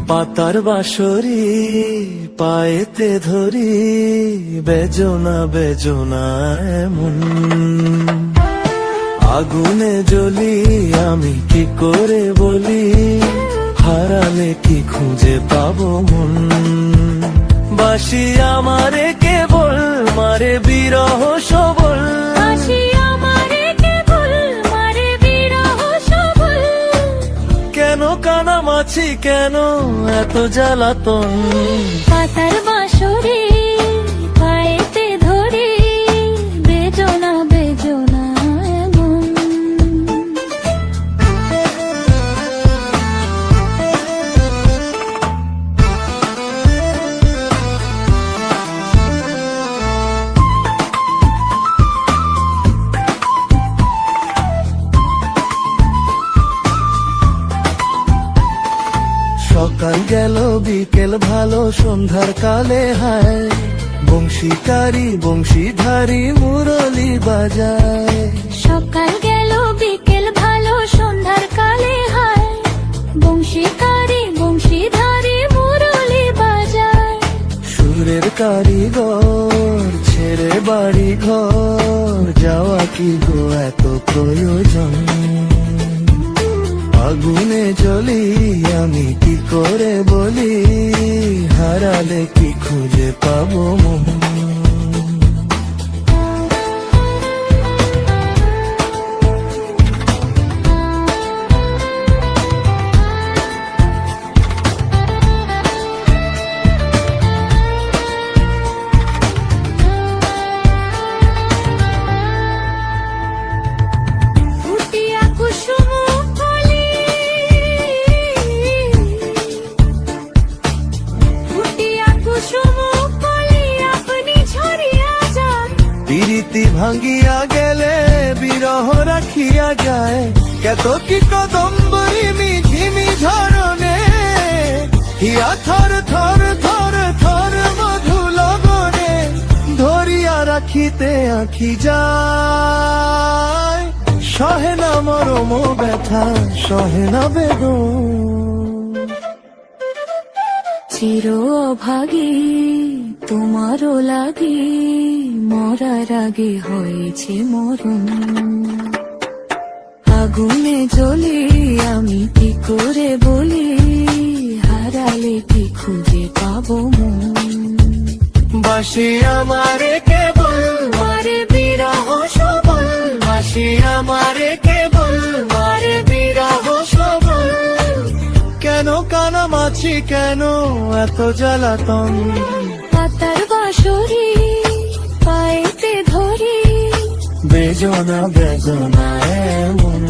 পাতার বাঁশরি পায়েতে ধরি, বেজনা বেজনা এমন আগুনে জ্বলি, আমি কি করে বলি, হারালে কি খুঁজে পাবো মন। বাসি আমারে কেবল মারে বিরহ সবল, কেন কানামাছি কেন এত জ্বালাতন। পাতার বাঁশরি পায়েতে ধরি, বেজনা বেজনা এমন। সকাল গেল বিকেল ভালো, সন্ধ্যার কালে হায় বংশীকারী বংশীধারী মুরলি বাজায়। সকাল গেল বিকেল ভালো, সন্ধ্যার কালে হায় বংশীকারী বংশীধারী মুরলি বাজায়। সুরের কারিগর ছেড়ে বাড়ি ঘর, যাওয়া কি গো এত প্রয়োজন। আগুনে জ্বলি আমি কি করে বলি, হারালে কি খুঁজে পাবো মন। প্রীতি ভাঙ্গিয়া গেলে বিরহ রাখিয়া যায়, কত কি কদম্বরী মিঝিমি ঝরনে, হিয়া থর থর থর থর মধু লগনে, ধরিয়া রাখিতে আঁখি যায়। সহে না মরম ব্যথা সহে না বেদন। চির অভাগী তোমারও লাগি, মরার আগে হয়েছে মরণ। আগুনে জ্বলি আমি কি করে বলি, হারালে কি খুঁজে পাবো মন। বাসি আমারে কেবল মারে বিরহ সবল, বাসি আমারে কেবল মারে বিরহ সবল, কেন কানামাছি কেন এত জ্বালাতন। পাতার বাঁশরি পায়েতে ধরি, বেজনা বেজনা এমন।